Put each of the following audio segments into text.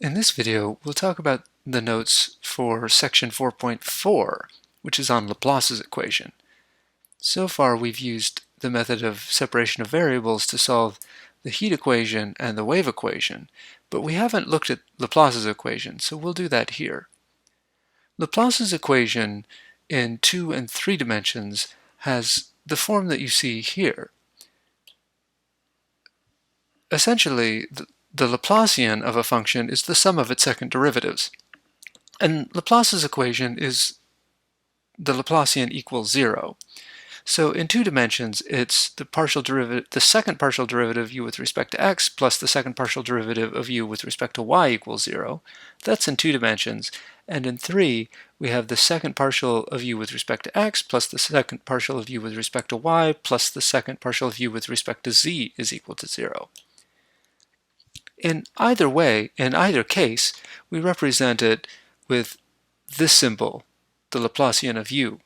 In this video, we'll talk about the notes for section 4.4, which is on Laplace's equation. So far, we've used the method of separation of variables to solve the heat equation and the wave equation, but we haven't looked at Laplace's equation, so we'll do that here. Laplace's equation in 2 and 3 dimensions has the form that you see here. Essentially, the Laplacian of a function is the sum of its second derivatives. And Laplace's equation is the Laplacian equals 0. So in 2 dimensions, it's the second partial derivative of u with respect to x plus the second partial derivative of u with respect to y equals 0. That's in 2 dimensions. And in 3, we have the second partial of u with respect to x plus the second partial of u with respect to y plus the second partial of u with respect to z is equal to 0. In either way, in either case, we represent it with this symbol, the Laplacian of u.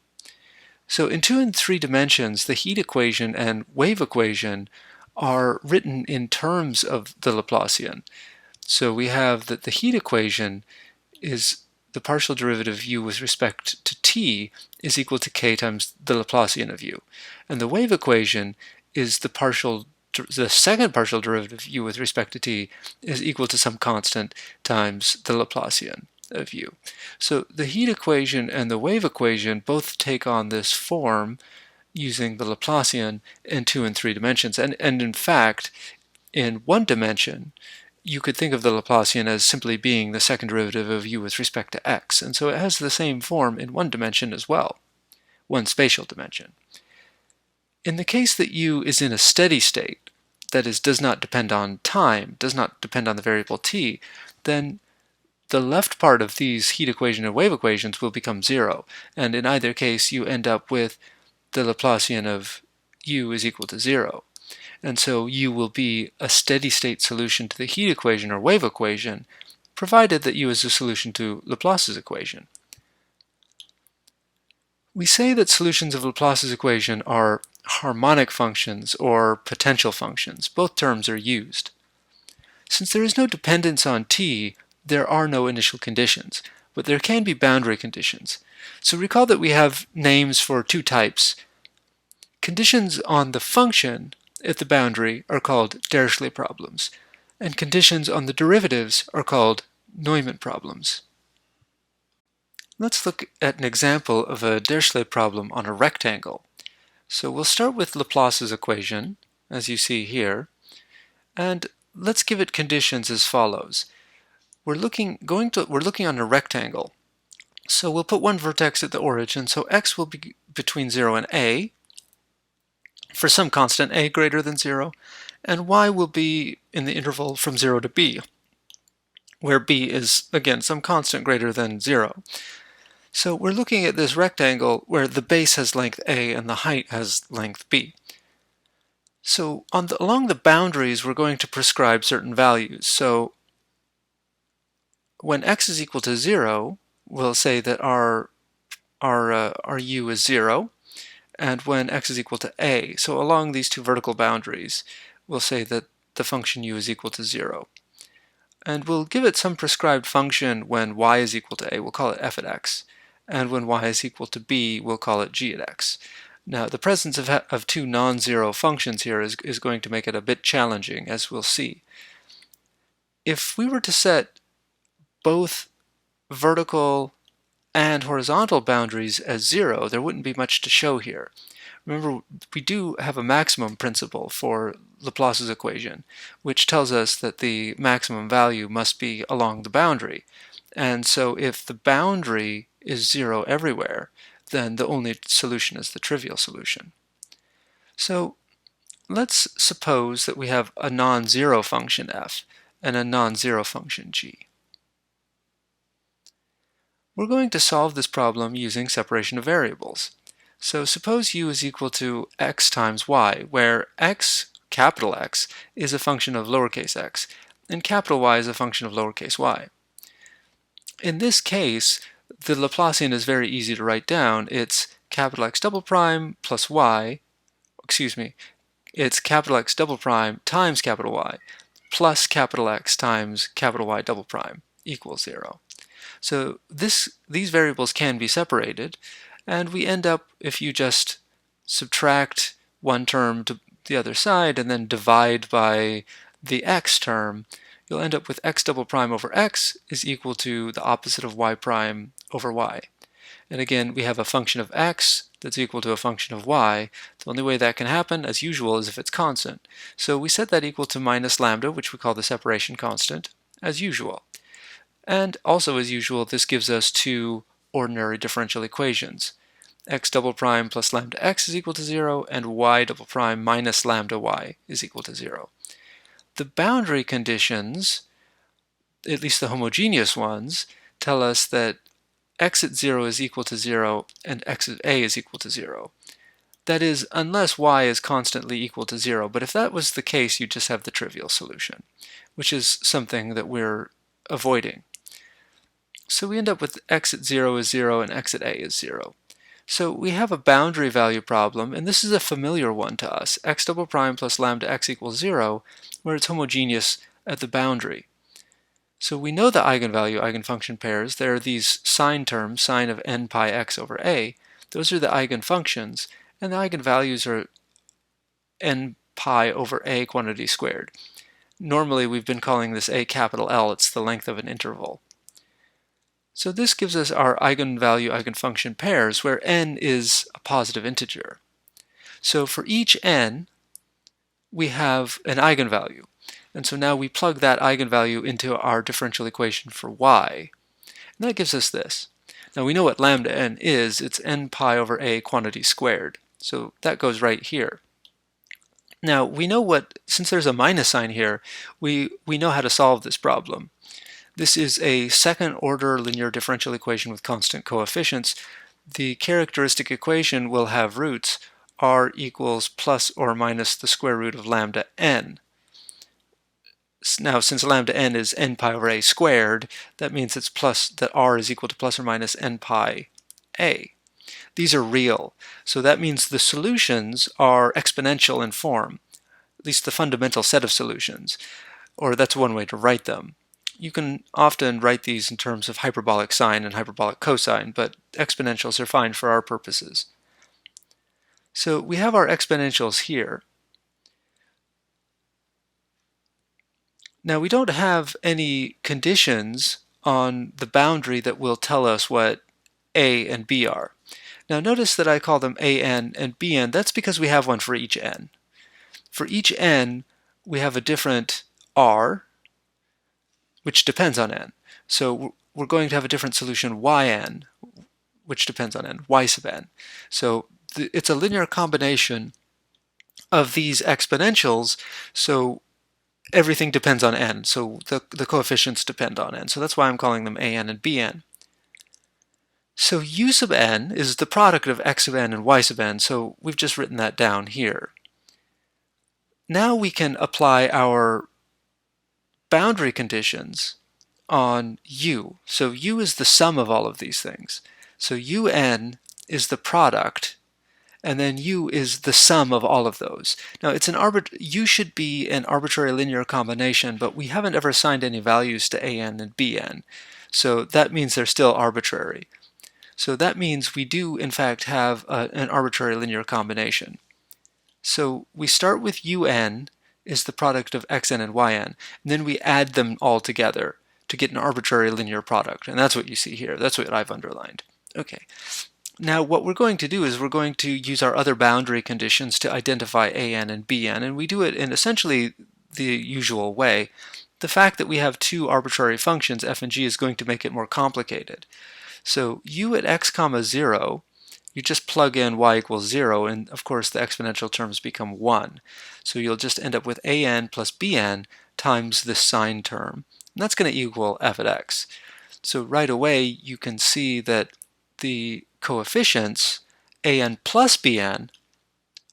So in 2 and 3 dimensions, the heat equation and wave equation are written in terms of the Laplacian. So we have that the heat equation is the partial derivative of u with respect to t is equal to k times the Laplacian of u. And the wave equation is the second partial derivative of u with respect to t is equal to some constant times the Laplacian of u. So the heat equation and the wave equation both take on this form using the Laplacian in 2 and 3 dimensions. And in fact, in 1 dimension, you could think of the Laplacian as simply being the second derivative of u with respect to x. And so it has the same form in 1 dimension as well, 1 spatial dimension. In the case that u is in a steady state, that is, does not depend on time, does not depend on the variable t, then the left part of these heat equation and wave equations will become 0. And in either case, you end up with the Laplacian of u is equal to 0. And so u will be a steady state solution to the heat equation or wave equation, provided that u is a solution to Laplace's equation. We say that solutions of Laplace's equation are harmonic functions or potential functions. Both terms are used. Since there is no dependence on t, there are no initial conditions, but there can be boundary conditions. So recall that we have names for 2 types. Conditions on the function at the boundary are called Dirichlet problems, and conditions on the derivatives are called Neumann problems. Let's look at an example of a Dirichlet problem on a rectangle. So we'll start with Laplace's equation, as you see here, and let's give it conditions as follows. We're looking on a rectangle, so we'll put one vertex at the origin, so x will be between 0 and a, for some constant a greater than 0, and y will be in the interval from 0 to b, where b is, again, some constant greater than 0. So we're looking at this rectangle where the base has length a and the height has length b. So along the boundaries, we're going to prescribe certain values. So when x is equal to 0, we'll say that our u is 0, and when x is equal to a, so along these 2 vertical boundaries, we'll say that the function u is equal to 0. And we'll give it some prescribed function when y is equal to a, we'll call it f at x, and when y is equal to b, we'll call it g at x. Now, the presence of 2 non-zero functions here is going to make it a bit challenging, as we'll see. If we were to set both vertical and horizontal boundaries as 0, there wouldn't be much to show here. Remember, we do have a maximum principle for Laplace's equation, which tells us that the maximum value must be along the boundary. And so if the boundary is 0 everywhere, then the only solution is the trivial solution. So let's suppose that we have a non-zero function f and a non-zero function g. We're going to solve this problem using separation of variables. So suppose u is equal to x times y, where x, capital X, is a function of lowercase x, and capital Y is a function of lowercase y. In this case, the Laplacian is very easy to write down. It's capital X double prime plus y, it's capital X double prime times capital Y plus capital X times capital Y double prime. equals 0. So these variables can be separated, and we end up, if you just subtract one term to the other side and then divide by the x term, you'll end up with x double prime over x is equal to the opposite of y prime over y. And again, we have a function of x that's equal to a function of y. The only way that can happen, as usual, is if it's constant. So we set that equal to minus lambda, which we call the separation constant, as usual. And also, as usual, this gives us two ordinary differential equations. X double prime plus lambda x is equal to 0, and y double prime minus lambda y is equal to 0. The boundary conditions, at least the homogeneous ones, tell us that x at 0 is equal to 0 and x at a is equal to 0. That is, unless y is constantly equal to 0, but if that was the case, you just have the trivial solution, which is something that we're avoiding. So we end up with x at 0 is 0 and x at a is 0. So we have a boundary value problem, and this is a familiar one to us, x double prime plus lambda x equals 0, where it's homogeneous at the boundary. So we know the eigenvalue eigenfunction pairs. There are these sine terms, sine of n pi x over a. Those are the eigenfunctions, and the eigenvalues are n pi over a quantity squared. Normally we've been calling this a capital L. It's the length of an interval. So this gives us our eigenvalue eigenfunction pairs, where n is a positive integer. So for each n, we have an eigenvalue. And so now we plug that eigenvalue into our differential equation for y. And that gives us this. Now we know what lambda n is. It's n pi over a quantity squared. So that goes right here. Now we know what, since there's a minus sign here, we know how to solve this problem. This is a second-order linear differential equation with constant coefficients. The characteristic equation will have roots r equals plus or minus the square root of lambda n. Now, since lambda n is n pi over a squared, that means it's plus that r is equal to plus or minus n pi a. These are real, so that means the solutions are exponential in form, at least the fundamental set of solutions, or that's one way to write them. You can often write these in terms of hyperbolic sine and hyperbolic cosine, but exponentials are fine for our purposes. So we have our exponentials here. Now we don't have any conditions on the boundary that will tell us what a and b are. Now notice that I call them an and bn. That's because we have one for each n. For each n, we have a different r, which depends on n. So we're going to have a different solution yn, which depends on n, y sub n. So it's a linear combination of these exponentials, so everything depends on n. So the coefficients depend on n. So that's why I'm calling them an and bn. So u sub n is the product of x sub n and y sub n, so we've just written that down here. Now we can apply our boundary conditions on u. So u is the sum of all of these things. So un is the product, and then u is the sum of all of those. Now it's u should be an arbitrary linear combination, but we haven't ever assigned any values to an and bn. So that means they're still arbitrary. So that means we do in fact have an arbitrary linear combination. So we start with un is the product of xn and yn, and then we add them all together to get an arbitrary linear product, and that's what you see here. That's what I've underlined. Okay. Now what we're going to do is we're going to use our other boundary conditions to identify an and bn, and we do it in essentially the usual way. The fact that we have two arbitrary functions, f and g, is going to make it more complicated. So u at x comma 0, you just plug in y equals 0, and of course the exponential terms become 1. So you'll just end up with an plus bn times this sine term. And that's going to equal f at x. So right away you can see that the coefficients an plus bn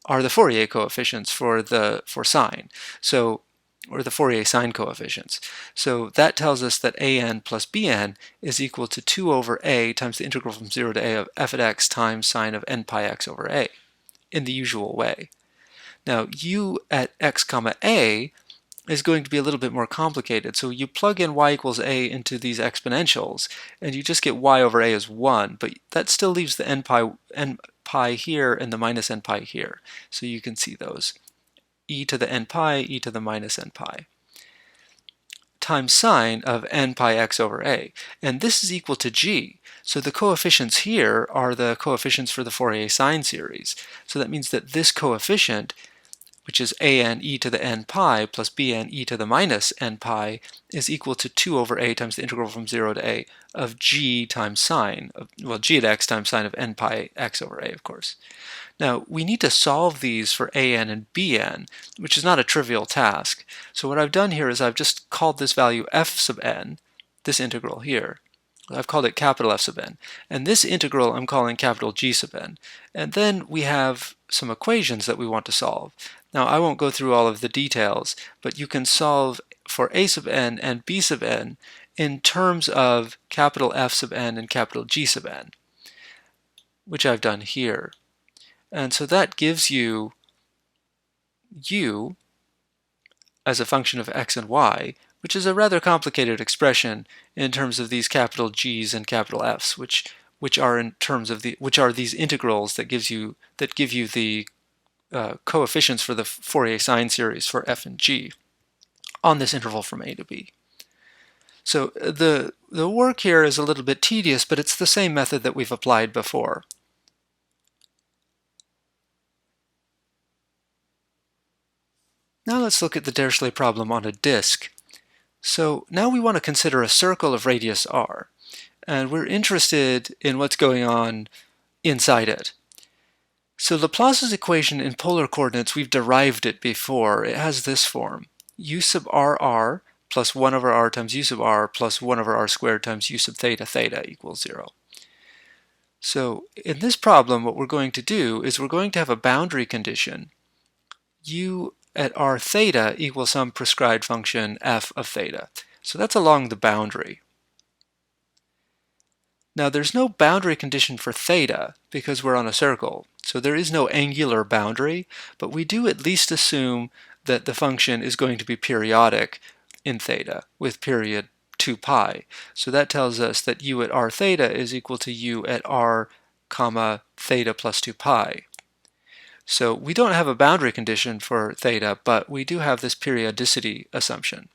are the Fourier coefficients for sine. So, or the Fourier sine coefficients. So that tells us that an plus bn is equal to 2 over a times the integral from 0 to a of f at x times sine of n pi x over a in the usual way. Now u at x comma a, is going to be a little bit more complicated. So you plug in y equals a into these exponentials, and you just get y over a as 1, but that still leaves the n pi here and the minus n pi here. So you can see those. E to the n pi, e to the minus n pi, times sine of n pi x over a. And this is equal to g. So the coefficients here are the coefficients for the Fourier sine series. So that means that this coefficient, which is an e to the n pi plus bn e to the minus n pi, is equal to 2 over a times the integral from 0 to a of g times sine, well, g at x times sine of n pi x over a, of course. Now, we need to solve these for an and bn, which is not a trivial task. So what I've done here is I've just called this value f sub n, this integral here. I've called it capital F sub n. And this integral I'm calling capital G sub n. And then we have some equations that we want to solve. Now, I won't go through all of the details, but you can solve for a sub n and b sub n in terms of capital F sub n and capital G sub n, which I've done here. And so that gives you u as a function of x and y, which is a rather complicated expression in terms of these capital G's and capital F's, which are in terms of these integrals that give you the coefficients for the Fourier sine series for f and g on this interval from a to b. So the work here is a little bit tedious, but it's the same method that we've applied before. Now let's look at the Dirichlet problem on a disk. So now we want to consider a circle of radius r, and we're interested in what's going on inside it. So Laplace's equation in polar coordinates, we've derived it before. It has this form: u sub r plus 1 over r times u sub r plus 1 over r squared times u sub theta theta equals 0. So in this problem, what we're going to do is we're going to have a boundary condition. U at r theta equals some prescribed function f of theta. So that's along the boundary. Now there's no boundary condition for theta because we're on a circle, so there is no angular boundary, but we do at least assume that the function is going to be periodic in theta with period 2 pi. So that tells us that u at r theta is equal to u at r comma theta plus 2 pi. So we don't have a boundary condition for theta, but we do have this periodicity assumption.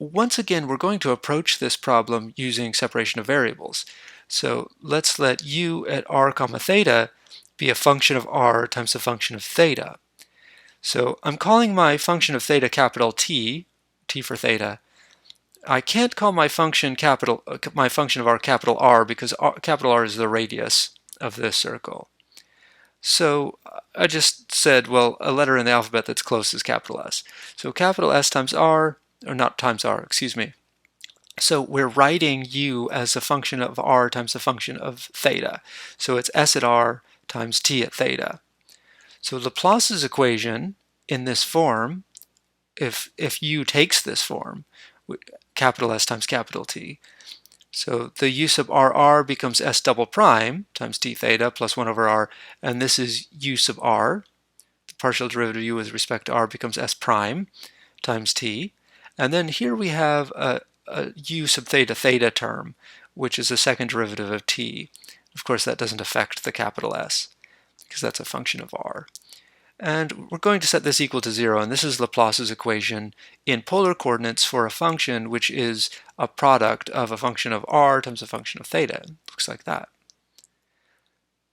Once again, we're going to approach this problem using separation of variables. So let's let u at r comma theta be a function of r times a function of theta. So I'm calling my function of theta capital T, T for theta. I can't call my function of r capital R because capital R is the radius of this circle. So I just said, well, a letter in the alphabet that's close is capital S. So capital S times R, or not times R, excuse me. So we're writing u as a function of r times a function of theta. So it's S at r times t at theta. So Laplace's equation in this form, if u takes this form, capital S times capital T, so the u sub r becomes s double prime times t theta plus 1 over r, and this is u sub r. The partial derivative of u with respect to r becomes s prime times t. And then here we have a u sub theta theta term, which is a second derivative of t. Of course, that doesn't affect the capital S because that's a function of r. And we're going to set this equal to 0, and this is Laplace's equation in polar coordinates for a function which is a product of a function of r times a function of theta. It looks like that.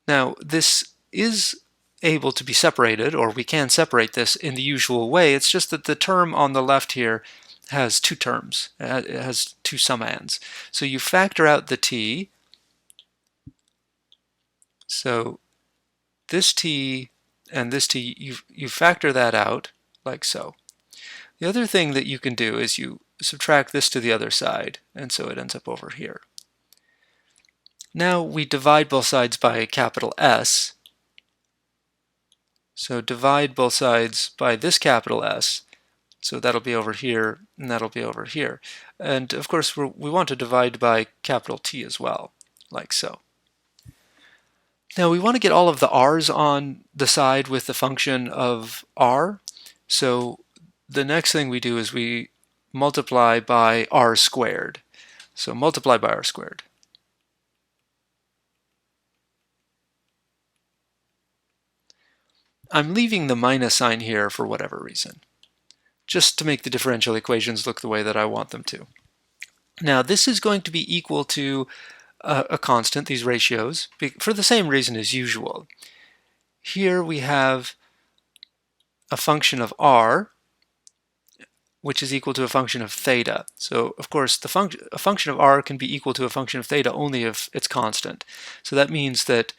Now, this is able to be separated, or we can separate this in the usual way. It's just that the term on the left here has two terms. It has two summands. So you factor out the t. So this t and this t, you factor that out like so. The other thing that you can do is you subtract this to the other side, and so it ends up over here. Now we divide both sides by capital S. So divide both sides by this capital S. So that'll be over here, and that'll be over here. And of course, we want to divide by capital T as well, like so. Now we want to get all of the r's on the side with the function of r. So the next thing we do is we multiply by r squared. So multiply by r squared. I'm leaving the minus sign here for whatever reason, just to make the differential equations look the way that I want them to. Now this is going to be equal to a constant, these ratios, for the same reason as usual. Here we have a function of r, which is equal to a function of theta. So of course a function of r can be equal to a function of theta only if it's constant. So that means that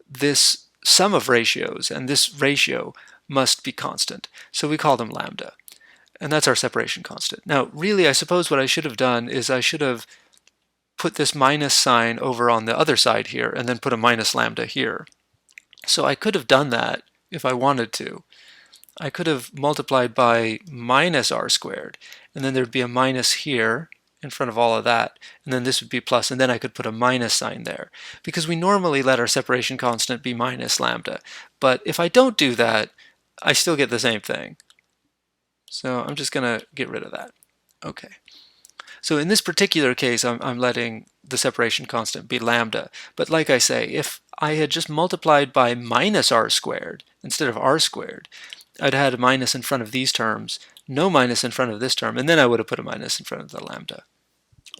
this sum of ratios and this ratio must be constant. So we call them lambda. And that's our separation constant. Now really I suppose what I should have done is I should have put this minus sign over on the other side here and then put a minus lambda here. So I could have done that if I wanted to. I could have multiplied by minus r squared, and then there'd be a minus here in front of all of that, and then this would be plus, and then I could put a minus sign there, because we normally let our separation constant be minus lambda. But if I don't do that, I still get the same thing. So I'm just going to get rid of that. Okay. So in this particular case, I'm letting the separation constant be lambda. But like I say, if I had just multiplied by minus r squared instead of r squared, I'd had a minus in front of these terms, no minus in front of this term, and then I would have put a minus in front of the lambda.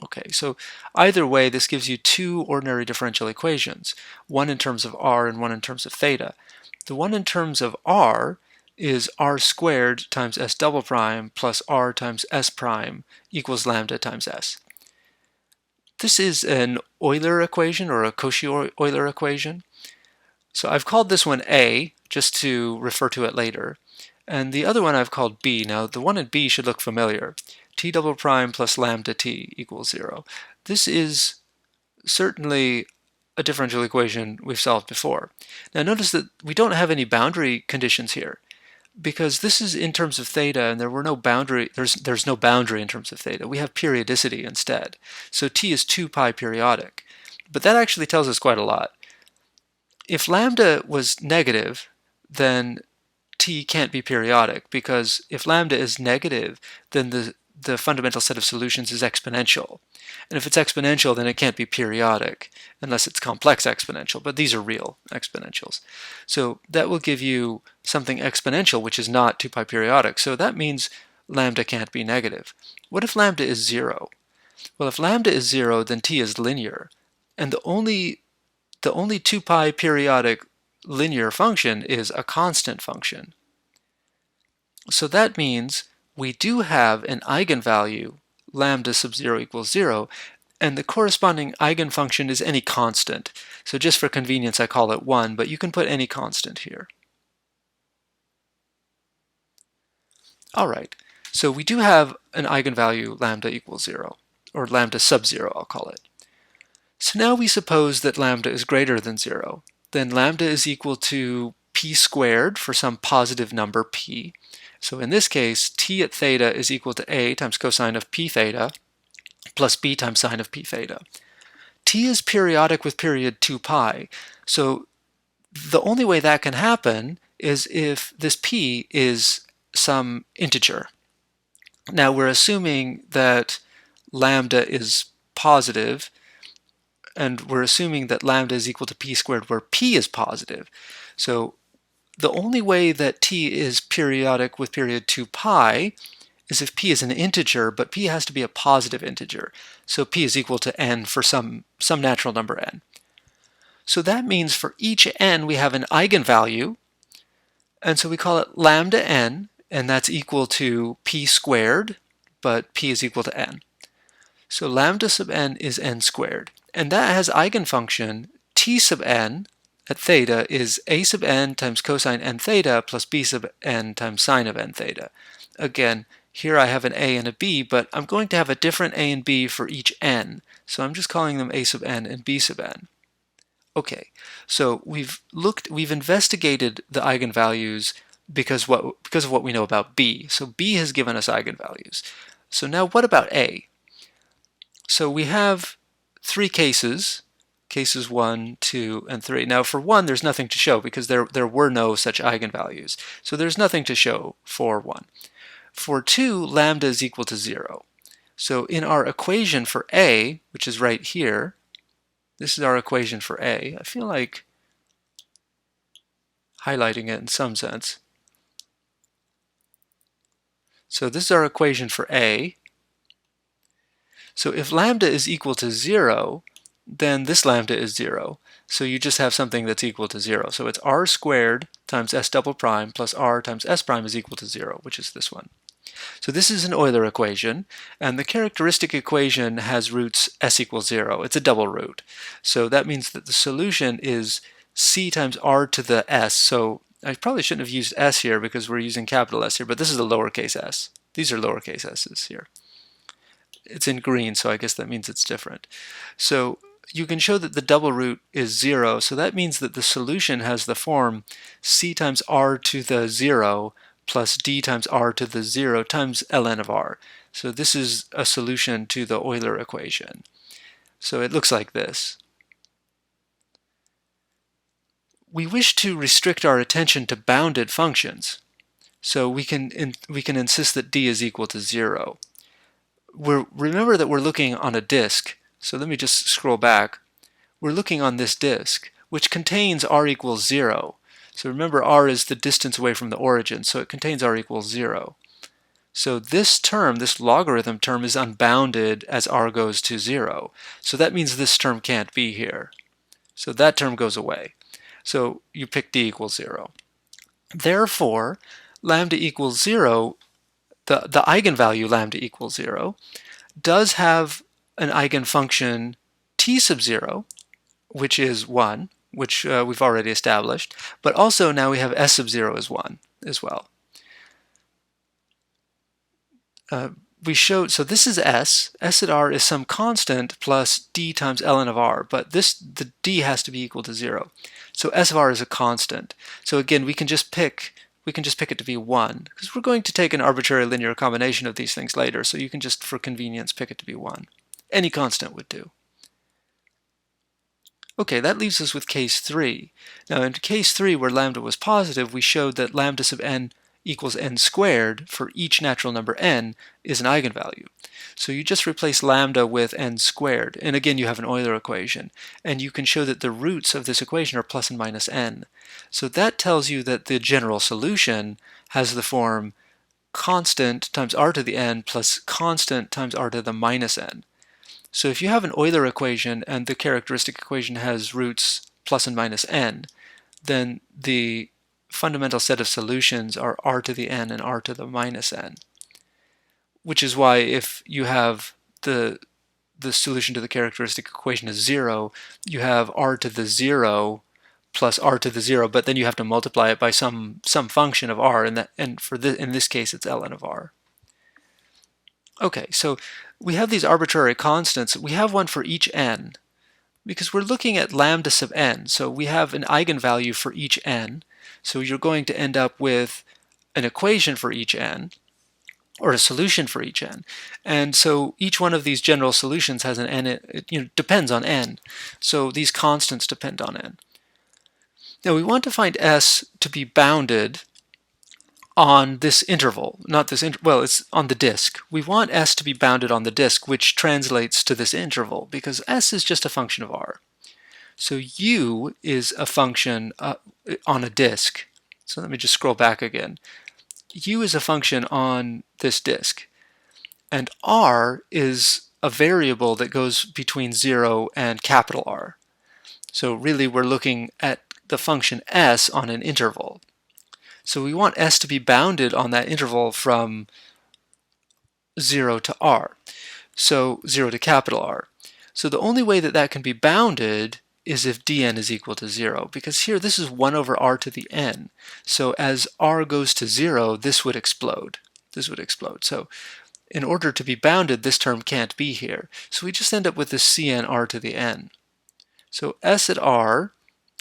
Okay, so either way, this gives you two ordinary differential equations, one in terms of r and one in terms of theta. The one in terms of r is r squared times s double prime plus r times s prime equals lambda times s. This is an Euler equation or a Cauchy-Euler equation. So I've called this one A just to refer to it later. And the other one I've called B. Now the one in B should look familiar. T double prime plus lambda t equals 0. This is certainly a differential equation we've solved before. Now notice that we don't have any boundary conditions here, because this is in terms of theta and there were no boundary, there's no boundary in terms of theta. We have periodicity instead. So t is 2 pi periodic. But that actually tells us quite a lot. If lambda was negative, then t can't be periodic, because if lambda is negative, then the fundamental set of solutions is exponential. And if it's exponential, then it can't be periodic, unless it's complex exponential, but these are real exponentials. So that will give you something exponential, which is not 2 pi periodic. So that means lambda can't be negative. What if lambda is 0? Well, if lambda is 0, then t is linear. And the only 2 pi periodic linear function is a constant function. So that means we do have an eigenvalue, lambda sub 0 equals 0, and the corresponding eigenfunction is any constant. So just for convenience I call it 1, but you can put any constant here. Alright, so we do have an eigenvalue lambda equals 0, or lambda sub 0 I'll call it. So now we suppose that lambda is greater than 0. Then lambda is equal to p squared for some positive number p. So in this case, t at theta is equal to a times cosine of p theta plus b times sine of p theta. T is periodic with period 2 pi. So the only way that can happen is if this p is some integer. Now we're assuming that lambda is positive, and we're assuming that lambda is equal to p squared where p is positive. So the only way that t is periodic with period 2 pi is if p is an integer, but p has to be a positive integer. So p is equal to n for some natural number n. So that means for each n we have an eigenvalue, and so we call it lambda n, and that's equal to p squared, but p is equal to n. So lambda sub n is n squared. And that has eigenfunction t sub n at theta is a sub n times cosine n theta plus b sub n times sine of n theta. Again, here I have an a and a b, but I'm going to have a different a and b for each n. So I'm just calling them a sub n and b sub n. Okay, so we've investigated the eigenvalues because of what we know about b. So b has given us eigenvalues. So now what about a? So we have three cases 1, 2, and 3. Now for 1 there's nothing to show because there were no such eigenvalues. So there's nothing to show for 1. For 2, lambda is equal to 0. So in our equation for A, which is right here, this is our equation for A. I feel like highlighting it in some sense. So this is our equation for A. So if lambda is equal to 0, then this lambda is 0. So you just have something that's equal to 0. So it's r squared times s double prime plus r times s prime is equal to 0, which is this one. So this is an Euler equation, and the characteristic equation has roots s equals 0. It's a double root. So that means that the solution is c times r to the s. So I probably shouldn't have used s here because we're using capital S here, but this is a lowercase s. These are lowercase s's here. It's in green, so I guess that means it's different. So you can show that the double root is 0, so that means that the solution has the form c times r to the 0 plus d times r to the 0 times ln of r. So this is a solution to the Euler equation. So it looks like this. We wish to restrict our attention to bounded functions, so we can insist that d is equal to 0. Remember that we're looking on a disk, so let me just scroll back. We're looking on this disk, which contains r equals 0. So remember, r is the distance away from the origin, so it contains r equals 0. So this term, this logarithm term, is unbounded as r goes to 0. So that means this term can't be here. So that term goes away. So you pick d equals 0. Therefore, lambda equals 0, the eigenvalue lambda equals 0, does have an eigenfunction t sub 0, which is 1, which we've already established, but also now we have s sub 0 as 1 as well. We showed, so this is s at r is some constant plus d times ln of r, but the d has to be equal to 0. So s of r is a constant. So again, we can just pick it to be 1, because we're going to take an arbitrary linear combination of these things later, so you can just, for convenience, pick it to be 1. Any constant would do. Okay, that leaves us with case 3. Now in case 3, where lambda was positive, we showed that lambda sub n equals n squared for each natural number n is an eigenvalue. So you just replace lambda with n squared, and again you have an Euler equation, and you can show that the roots of this equation are plus and minus n. So that tells you that the general solution has the form constant times r to the n plus constant times r to the minus n. So if you have an Euler equation and the characteristic equation has roots plus and minus n, then the fundamental set of solutions are r to the n and r to the minus n. Which is why if you have the solution to the characteristic equation is 0, you have r to the 0 plus r to the 0, but then you have to multiply it by some function of r, and in this case it's ln of r. Okay, so we have these arbitrary constants. We have one for each n, because we're looking at lambda sub n, so we have an eigenvalue for each n. So you're going to end up with an equation for each n, or a solution for each n. And so each one of these general solutions has an n, it depends on n. So these constants depend on n. Now we want to find s to be bounded on this interval, not this, well, it's on the disk. We want s to be bounded on the disk, which translates to this interval, because s is just a function of r. So u is a function on a disk. So let me just scroll back again. U is a function on this disk, and r is a variable that goes between 0 and capital R. So really we're looking at the function s on an interval. So we want s to be bounded on that interval from 0 to r, so 0 to capital R. So the only way that that can be bounded is if dn is equal to 0, because here this is 1 over r to the n. So as r goes to 0, this would explode. This would explode. So in order to be bounded, this term can't be here. So we just end up with this cn r to the n. So s at r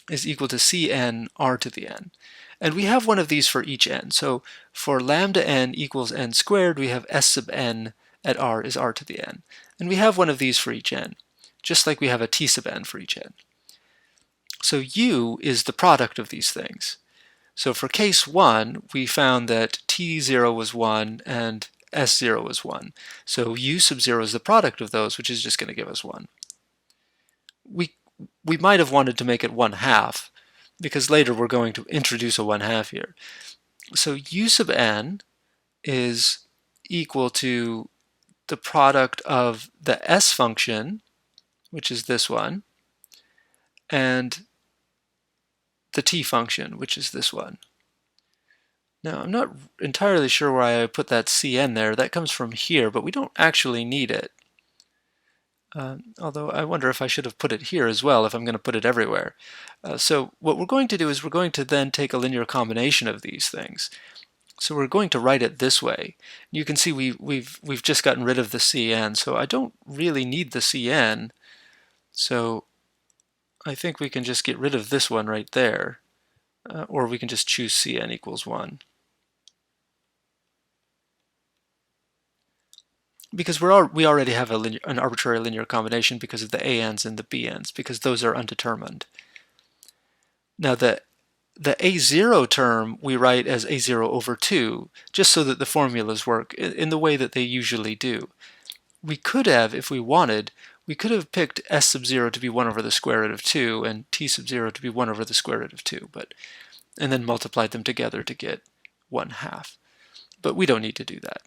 is equal to cn r to the n. And we have one of these for each n. So for lambda n equals n squared, we have s sub n at r is r to the n. And we have one of these for each n, just like we have a t sub n for each n. So u is the product of these things. So for case 1, we found that t0 was 1 and s0 was 1. So u sub 0 is the product of those, which is just going to give us 1. We might have wanted to make it 1/2, because later we're going to introduce a 1/2 here. So u sub n is equal to the product of the s function, which is this one, and the t function, which is this one. Now, I'm not entirely sure why I put that cn there. That comes from here, but we don't actually need it. Although I wonder if I should have put it here as well, if I'm going to put it everywhere. So what we're going to do is we're going to then take a linear combination of these things. So we're going to write it this way. You can see we've just gotten rid of the cn, so I don't really need the cn. So I think we can just get rid of this one right there, or we can just choose cn equals 1. Because we already have an arbitrary linear combination because of the an's and the bn's, because those are undetermined. Now the a0 term we write as a0 over 2, just so that the formulas work in the way that they usually do. We could have, if we wanted, we could have picked s sub 0 to be 1 over the square root of 2 and t sub 0 to be 1 over the square root of 2, and then multiplied them together to get 1/2. But we don't need to do that.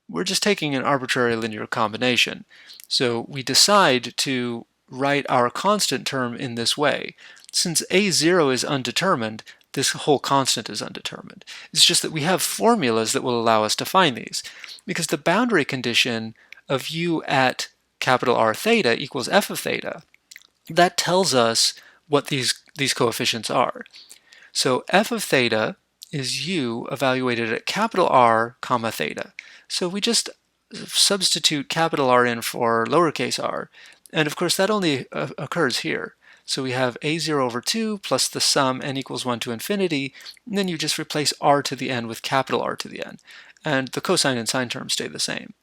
We're just taking an arbitrary linear combination. So we decide to write our constant term in this way. Since a0 is undetermined, this whole constant is undetermined. It's just that we have formulas that will allow us to find these. Because the boundary condition of u at capital R theta equals f of theta, that tells us what these coefficients are. So f of theta is u evaluated at capital R comma theta. So we just substitute capital R in for lowercase r, and of course that only occurs here. So we have a0 over 2 plus the sum n equals 1 to infinity, and then you just replace r to the n with capital R to the n, and the cosine and sine terms stay the same.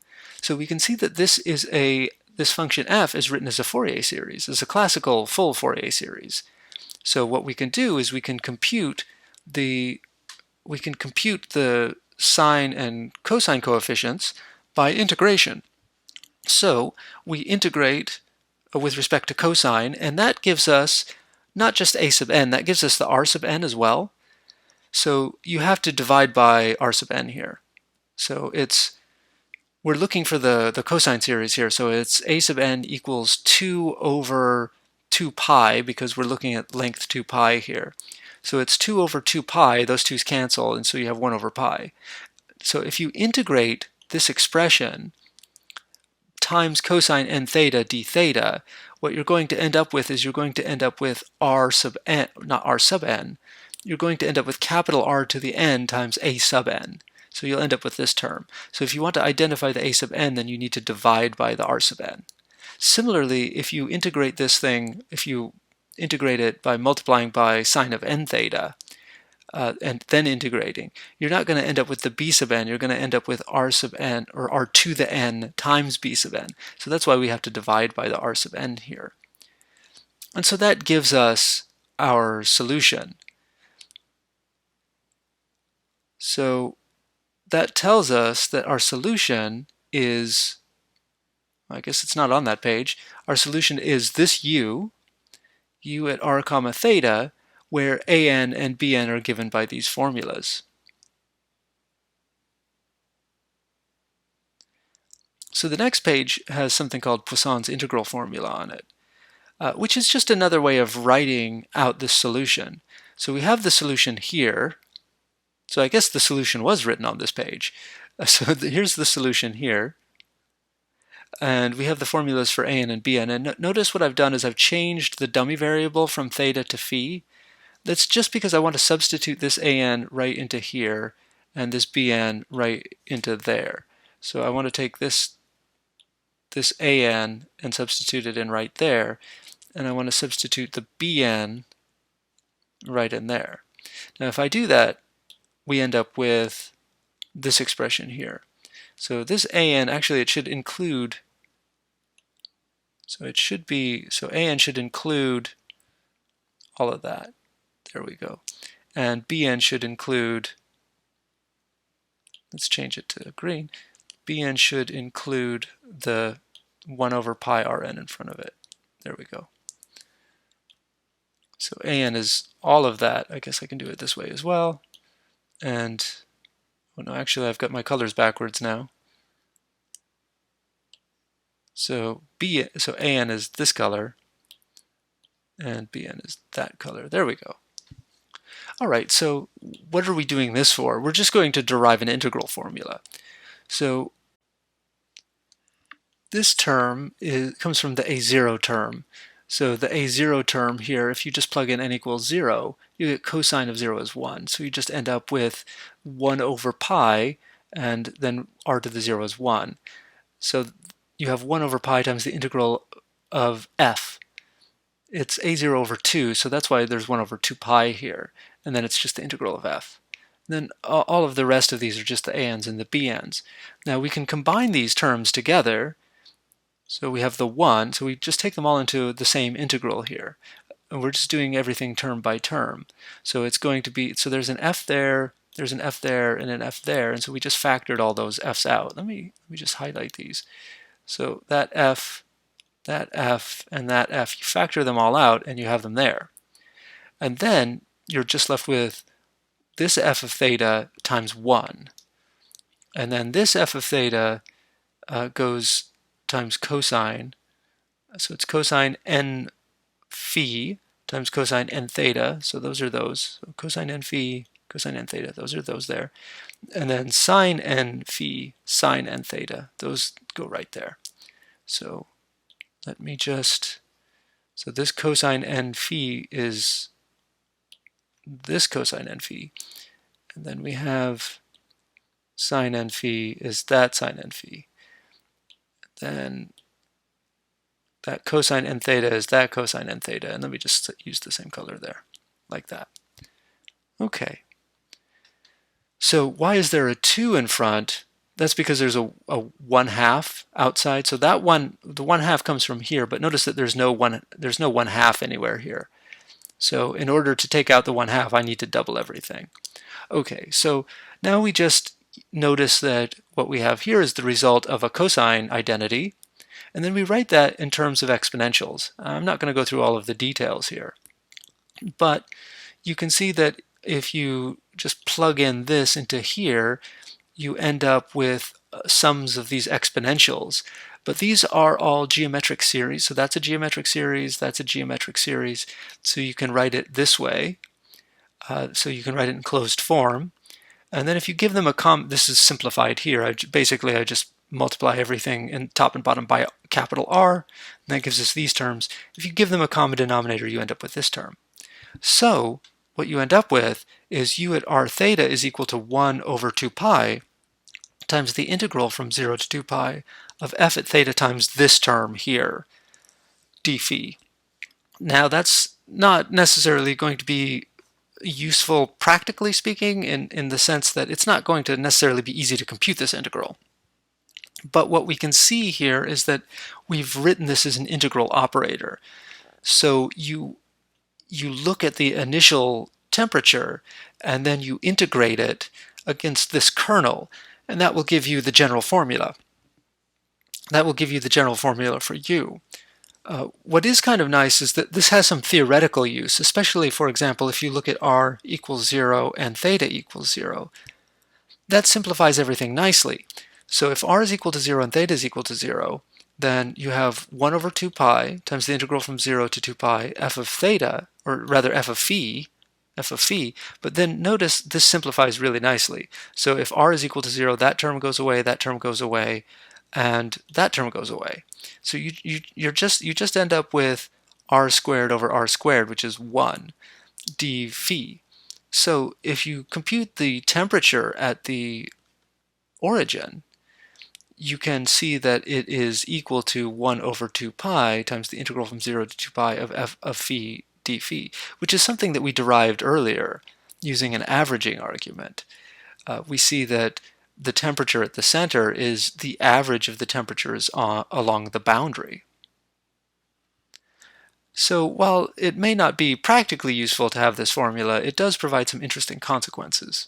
So we can see that this function f is written as a Fourier series, as a classical full Fourier series. So what we can do is we can compute the sine and cosine coefficients by integration. So we integrate with respect to cosine, and that gives us not just a sub n, that gives us the r sub n as well. So you have to divide by r sub n here. So we're looking for the cosine series here, so it's a sub n equals 2 over 2 pi, because we're looking at length 2 pi here. So it's 2 over 2 pi, those twos cancel, and so you have 1 over pi. So if you integrate this expression times cosine n theta d theta, what you're going to end up with is you're going to end up with r sub n, not r sub n, you're going to end up with capital R to the n times a sub n. So you'll end up with this term. So if you want to identify the a sub n, then you need to divide by the r sub n. Similarly, if you integrate this thing, if you integrate it by multiplying by sine of n theta, and then integrating, you're not going to end up with the b sub n, you're going to end up with r sub n, or r to the n times b sub n. So that's why we have to divide by the r sub n here. And so that gives us our solution. So that tells us that our solution is, I guess it's not on that page, our solution is this u at r comma theta, where an and bn are given by these formulas. So the next page has something called Poisson's integral formula on it, which is just another way of writing out this solution. So we have the solution here. So I guess the solution was written on this page. So here's the solution here. And we have the formulas for an and bn. And notice what I've done is I've changed the dummy variable from theta to phi. That's just because I want to substitute this an right into here and this bn right into there. So I want to take this an and substitute it in right there, and I want to substitute the bn right in there. Now if I do that, we end up with this expression here. So this an, actually it should include, so an should include all of that. There we go. And Bn should include, let's change it to green, Bn should include the 1 over pi Rn in front of it. There we go. So An is all of that. I guess I can do it this way as well. And, oh no, actually I've got my colors backwards now. So An is this color, and Bn is that color. There we go. All right, so what are we doing this for? We're just going to derive an integral formula. So this term comes from the a0 term. So the a0 term here, if you just plug in n equals 0, you get cosine of 0 is 1. So you just end up with 1 over pi, and then r to the 0 is 1. So you have 1 over pi times the integral of f. It's a0 over 2, so that's why there's 1 over 2 pi here. And then it's just the integral of f. And then all of the rest of these are just the an's and the bn's. Now we can combine these terms together. So we have the 1, so we just take them all into the same integral here. And we're just doing everything term by term. So it's going to be, so there's an f there, there's an f there, and an f there, and so we just factored all those f's out. Let me just highlight these. So that f, and that f, you factor them all out and you have them there. And then you're just left with this f of theta times 1. And then this f of theta goes times cosine. So it's cosine n phi times cosine n theta. So those are those. So cosine n phi, cosine n theta, those are those there. And then sine n phi, sine n theta, those go right there. So let me just, so this cosine n phi is this cosine n phi. And then we have sine n phi is that sine n phi. Then that cosine n theta is that cosine n theta. And let me just use the same color there, like that. Okay. So why is there a 2 in front? That's because there's a 1/2 outside. So that the 1/2 comes from here, but notice that there's no 1/2 anywhere here. So in order to take out the 1/2, I need to double everything. Okay, so now we just notice that what we have here is the result of a cosine identity, and then we write that in terms of exponentials. I'm not going to go through all of the details here, but you can see that if you just plug in this into here, you end up with sums of these exponentials. But these are all geometric series, so that's a geometric series, that's a geometric series, so you can write it this way. So you can write it in closed form. And then if you give them a this is simplified here, I just multiply everything in top and bottom by capital R, and that gives us these terms. If you give them a common denominator, you end up with this term. So what you end up with is u at r theta is equal to 1 over 2 pi times the integral from 0 to 2 pi of f at theta times this term here, d phi. Now that's not necessarily going to be useful practically speaking in the sense that it's not going to necessarily be easy to compute this integral. But what we can see here is that we've written this as an integral operator. So you look at the initial temperature and then you integrate it against this kernel, and that will give you the general formula. That will give you the general formula for u. What is kind of nice is that this has some theoretical use, especially, for example, if you look at r equals 0 and theta equals 0. That simplifies everything nicely. So if r is equal to 0 and theta is equal to 0, then you have 1 over 2 pi times the integral from 0 to 2 pi f of theta, or rather f of phi, but then notice this simplifies really nicely. So if r is equal to 0, that term goes away, that term goes away, and that term goes away. So you just end up with r squared over r squared, which is 1 d phi. So if you compute the temperature at the origin, you can see that it is equal to 1 over 2 pi times the integral from 0 to 2 pi of f of phi d phi, which is something that we derived earlier using an averaging argument. We see that the temperature at the center is the average of the temperatures along the boundary. So while it may not be practically useful to have this formula, it does provide some interesting consequences.